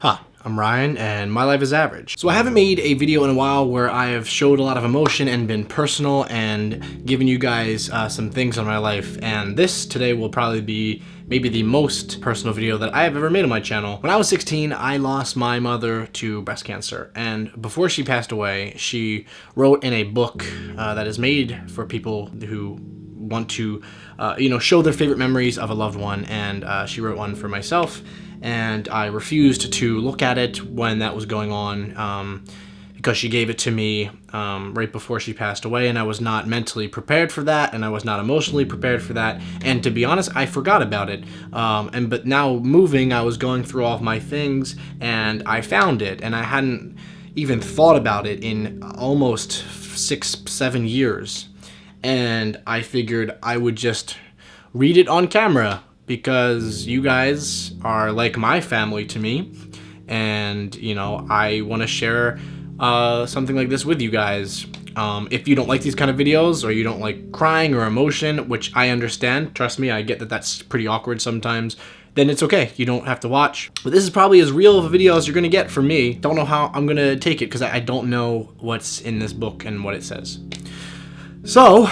Hi, I'm Ryan, and my life is average. So I haven't made a video in a while where I have showed a lot of emotion and been personal and given you guys some things on my life, and this today will probably be maybe the most personal video that I have ever made on my channel. When I was 16, I lost my mother to breast cancer, and before she passed away, she wrote in a book that is made for people who want to show their favorite memories of a loved one, and she wrote one for myself. And I refused to look at it when that was going on because she gave it to me right before she passed away, and I was not mentally prepared for that, and I was not emotionally prepared for that, and to be honest, I forgot about it. But now moving, I was going through all of my things, and I found it, and I hadn't even thought about it in almost 6-7 years, and I figured I would just read it on camera, because you guys are like my family to me, and I want to share something like this with you guys. If you don't like these kind of videos, or you don't like crying or emotion, which I understand, trust me, I get that that's pretty awkward sometimes, then it's okay, you don't have to watch. But this is probably as real of a video as you're gonna get from me. Don't know how I'm gonna take it, because I don't know what's in this book and what it says. So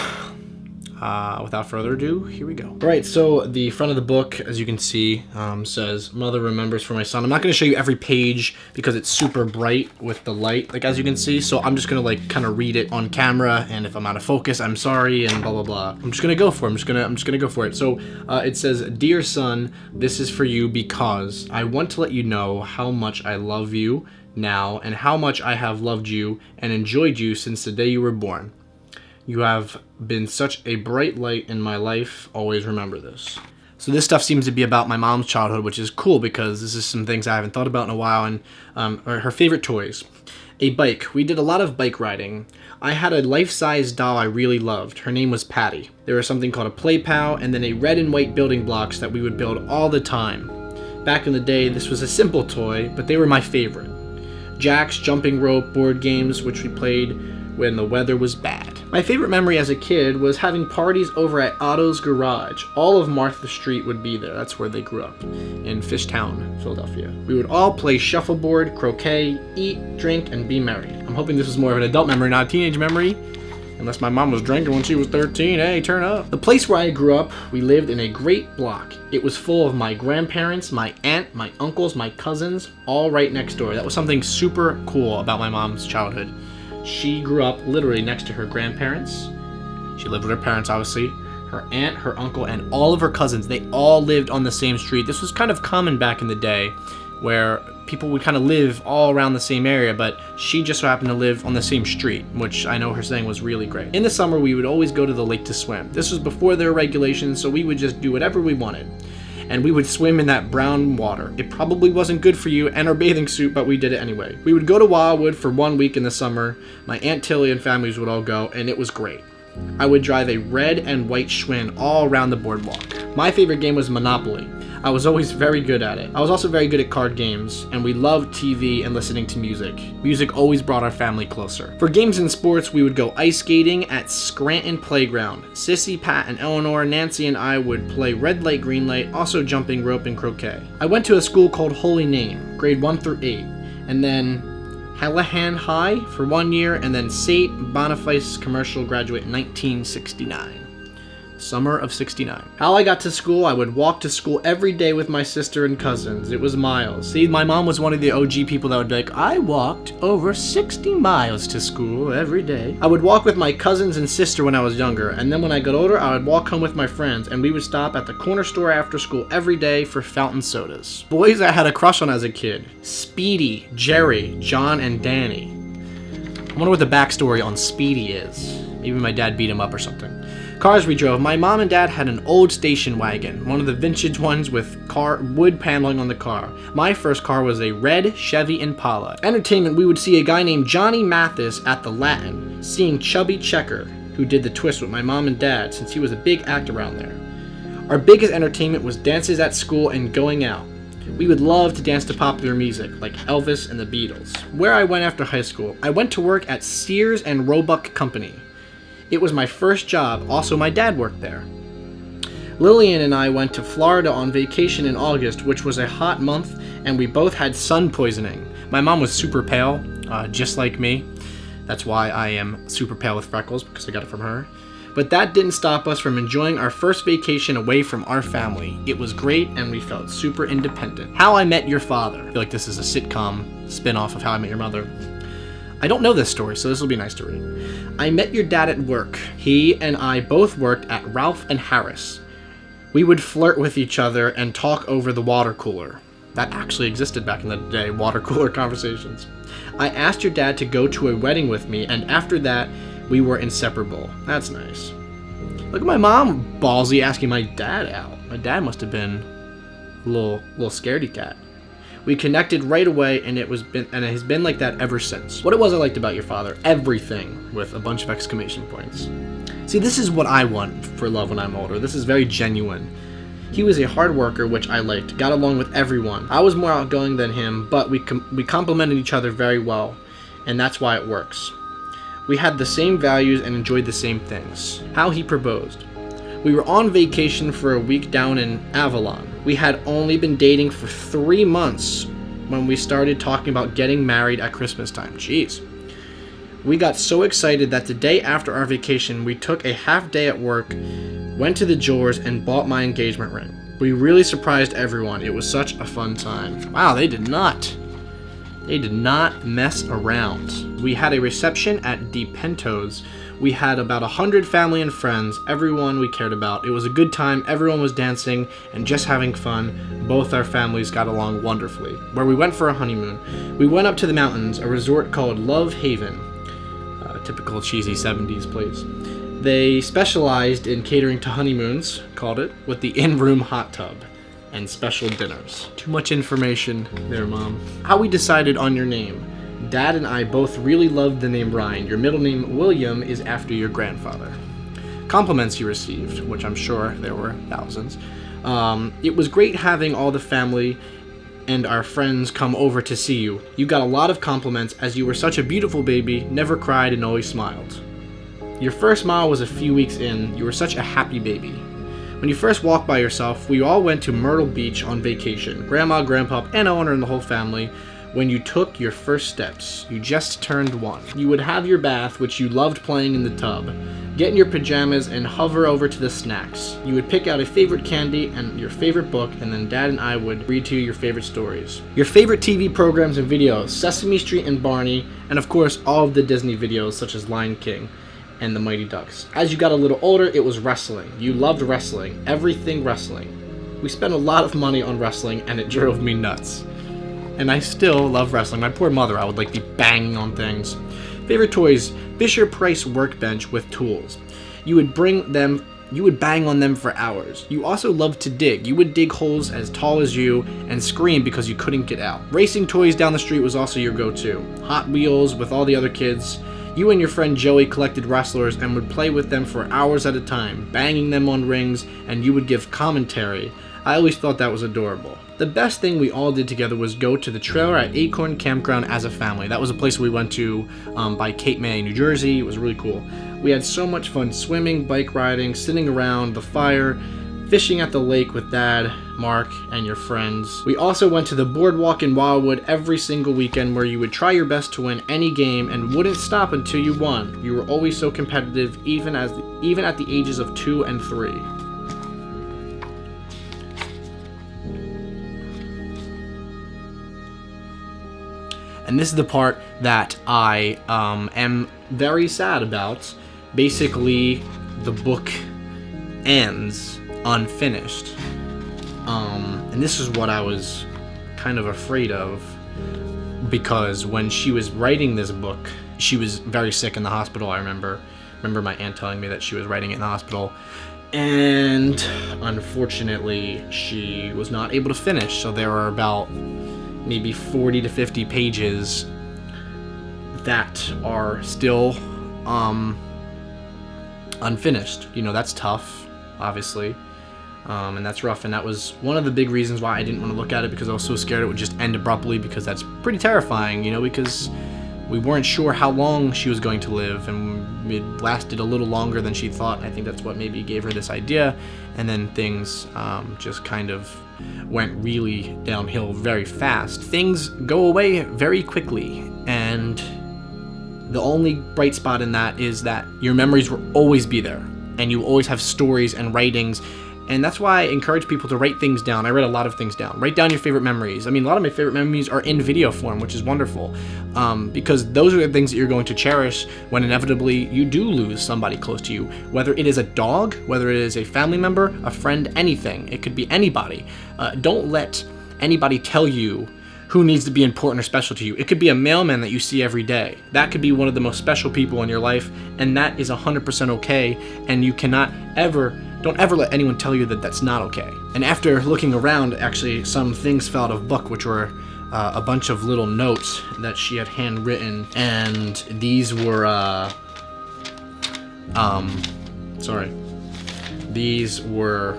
without further ado, here we go. All right, so the front of the book, as you can see, says, "Mother remembers for my son." I'm not going to show you every page because it's super bright with the light, like as you can see, so I'm just going to kind of read it on camera, and if I'm out of focus, I'm sorry, and blah, blah, blah. I'm just going to go for it. I'm just going to go for it. So it says, "Dear son, this is for you because I want to let you know how much I love you now and how much I have loved you and enjoyed you since the day you were born. You have been such a bright light in my life. Always remember this." So this stuff seems to be about my mom's childhood, which is cool because this is some things I haven't thought about in a while, and her favorite toys. A bike. We did a lot of bike riding. I had a life-size doll I really loved. Her name was Patty. There was something called a play pal, and then a red and white building blocks that we would build all the time. Back in the day, this was a simple toy, but they were my favorite. Jacks, jumping rope, board games, which we played when the weather was bad. My favorite memory as a kid was having parties over at Otto's Garage. All of Martha Street would be there. That's where they grew up, in Fishtown, Philadelphia. We would all play shuffleboard, croquet, eat, drink, and be merry. I'm hoping this is more of an adult memory, not a teenage memory. Unless my mom was drinking when she was 13. Hey, turn up. The place where I grew up, we lived in a great block. It was full of my grandparents, my aunt, my uncles, my cousins, all right next door. That was something super cool about my mom's childhood. She grew up literally next to her grandparents. She lived with her parents, obviously. Her aunt, her uncle, and all of her cousins, they all lived on the same street. This was kind of common back in the day, where people would kind of live all around the same area, but she just so happened to live on the same street, which I know her saying was really great. In the summer, we would always go to the lake to swim. This was before there were regulations, so we would just do whatever we wanted. And we would swim in that brown water. It probably wasn't good for you and our bathing suit, but we did it anyway. We would go to Wildwood for 1 week in the summer. My Aunt Tilly and families would all go, and it was great. I would drive a red and white Schwinn all around the boardwalk. My favorite game was Monopoly. I was always very good at it. I was also very good at card games, and we loved TV and listening to music. Music always brought our family closer. For games and sports, we would go ice skating at Scranton Playground. Sissy, Pat, and Eleanor, Nancy, and I would play red light, green light, also jumping rope and croquet. I went to a school called Holy Name, grade 1 through 8, and then Hallahan High for 1 year, and then St. Boniface Commercial, graduate in 1969. Summer of 69. How I got to school, I would walk to school every day with my sister and cousins. It was miles. See, my mom was one of the OG people that would be like, "I walked over 60 miles to school every day." I would walk with my cousins and sister when I was younger, and then when I got older, I would walk home with my friends, and we would stop at the corner store after school every day for fountain sodas. Boys I had a crush on as a kid: Speedy, Jerry, John, and Danny. I wonder what the backstory on Speedy is. Maybe my dad beat him up or something. Cars we drove. My mom and dad had an old station wagon, one of the vintage ones with wood paneling on the car. My first car was a red Chevy Impala. Entertainment, we would see a guy named Johnny Mathis at the Latin, seeing Chubby Checker, who did the twist with my mom and dad since he was a big actor around there. Our biggest entertainment was dances at school and going out. We would love to dance to popular music, like Elvis and the Beatles. Where I went after high school, I went to work at Sears and Roebuck Company. It was my first job. Also, my dad worked there. Lillian and I went to Florida on vacation in August, which was a hot month, and we both had sun poisoning. My mom was super pale, just like me. That's why I am super pale with freckles, because I got it from her. But that didn't stop us from enjoying our first vacation away from our family. It was great, and we felt super independent. How I Met Your Father. I feel like this is a sitcom spin-off of How I Met Your Mother. I don't know this story, so this will be nice to read. I met your dad at work. He and I both worked at Ralph and Harris. We would flirt with each other and talk over the water cooler. That actually existed back in the day, water cooler conversations. I asked your dad to go to a wedding with me, and after that, we were inseparable. That's nice. Look at my mom ballsy asking my dad out. My dad must have been a little scaredy cat. We connected right away, and it has been like that ever since. What it was I liked about your father? Everything, with a bunch of exclamation points. See, this is what I want for love when I'm older. This is very genuine. He was a hard worker, which I liked. Got along with everyone. I was more outgoing than him, but we complemented each other very well, and that's why it works. We had the same values and enjoyed the same things. How he proposed. We were on vacation for a week down in Avalon. We had only been dating for 3 months when we started talking about getting married at Christmas time. Jeez. We got so excited that the day after our vacation, we took a half day at work, went to the jewelers, and bought my engagement ring. We really surprised everyone. It was such a fun time. Wow, they did not mess around. We had a reception at Di Pento's. We had about 100 family and friends, everyone we cared about. It was a good time, everyone was dancing and just having fun. Both our families got along wonderfully. Where we went for a honeymoon, we went up to the mountains, a resort called Love Haven. Typical cheesy 70s place. They specialized in catering to honeymoons, called it, with the in-room hot tub and special dinners. Too much information there, Mom. How we decided on your name. Dad and I both really loved the name Ryan. Your middle name, William, is after your grandfather. Compliments you received, which I'm sure there were thousands. It was great having all the family and our friends come over to see you. You got a lot of compliments as you were such a beautiful baby, never cried and always smiled. Your first smile was a few weeks in. You were such a happy baby. When you first walked by yourself, we all went to Myrtle Beach on vacation. Grandma, Grandpa, and Owner and the whole family. When you took your first steps, you just turned 1. You would have your bath, which you loved playing in the tub. Get in your pajamas and hover over to the snacks. You would pick out a favorite candy and your favorite book, and then Dad and I would read to you your favorite stories. Your favorite TV programs and videos, Sesame Street and Barney, and of course all of the Disney videos such as Lion King and the Mighty Ducks. As you got a little older, it was wrestling. You loved wrestling. Everything wrestling. We spent a lot of money on wrestling, and it drove me nuts. And I still love wrestling. My poor mother, I would be banging on things. Favorite toys, Fisher-Price workbench with tools. You would bang on them for hours. You also loved to dig. You would dig holes as tall as you and scream because you couldn't get out. Racing toys down the street was also your go-to. Hot Wheels with all the other kids. You and your friend Joey collected wrestlers and would play with them for hours at a time, banging them on rings, and you would give commentary. I always thought that was adorable. The best thing we all did together was go to the trailer at Acorn Campground as a family. That was a place we went to by Cape May, New Jersey. It was really cool. We had so much fun swimming, bike riding, sitting around the fire, fishing at the lake with Dad, Mark, and your friends. We also went to the boardwalk in Wildwood every single weekend where you would try your best to win any game and wouldn't stop until you won. You were always so competitive, even at the ages of 2 and 3. And this is the part that I am very sad about. Basically, the book ends unfinished. And this is what I was kind of afraid of, because when she was writing this book, she was very sick in the hospital. I remember my aunt telling me that she was writing it in the hospital, and unfortunately she was not able to finish. So there were about maybe 40 to 50 pages that are still unfinished. You know, that's tough, obviously, and that's rough, and that was one of the big reasons why I didn't want to look at it, because I was so scared it would just end abruptly, because that's pretty terrifying, you know, because we weren't sure how long she was going to live, and it lasted a little longer than she thought. I think that's what maybe gave her this idea, and then things just kind of went really downhill very fast. Things go away very quickly, and the only bright spot in that is that your memories will always be there, and you always have stories and writings. And that's why I encourage people to write things down. I write a lot of things down. Write down your favorite memories. I mean, a lot of my favorite memories are in video form, which is wonderful, because those are the things that you're going to cherish when inevitably you do lose somebody close to you, whether it is a dog, whether it is a family member, a friend, anything. It could be anybody. Don't let anybody tell you who needs to be important or special to you. It could be a mailman that you see every day. That could be one of the most special people in your life, and that is 100% okay, and you cannot don't ever let anyone tell you that that's not okay. And after looking around, actually, some things fell out of book, which were a bunch of little notes that she had handwritten, and these were, these were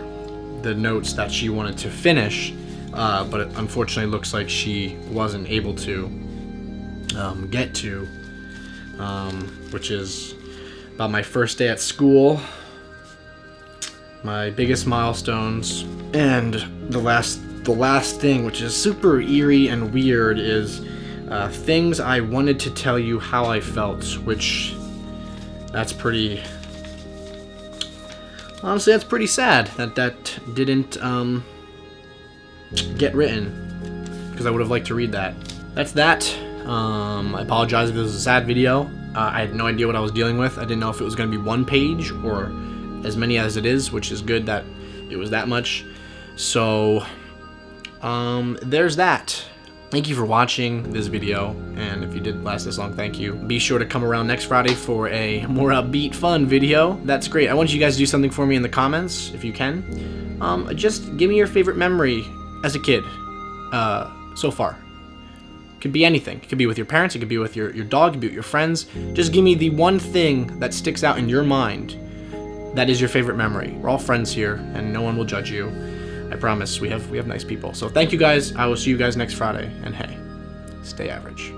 the notes that she wanted to finish, but it unfortunately looks like she wasn't able to get to, which is about my first day at school, my biggest milestones, and the last thing, which is super eerie and weird, is things I wanted to tell you how I felt, which that's pretty, honestly, that's pretty sad that didn't get written, because I would have liked to read that. That's that. I apologize if this was a sad video. I had no idea what I was dealing with. I didn't know if it was going to be one page or as many as it is, which is good that it was that much. So there's that. Thank you for watching this video, and if you did last this long, thank you. Be sure to come around next Friday for a more upbeat, fun video. That's great. I want you guys to do something for me in the comments, if you can. Just give me your favorite memory as a kid so far. Could be anything. It could be with your parents, it could be with your dog, it could be with your friends. Just give me the one thing that sticks out in your mind that is your favorite memory. We're all friends here, and no one will judge you. I promise. We have nice people. So thank you guys. I will see you guys next Friday, and hey, stay average.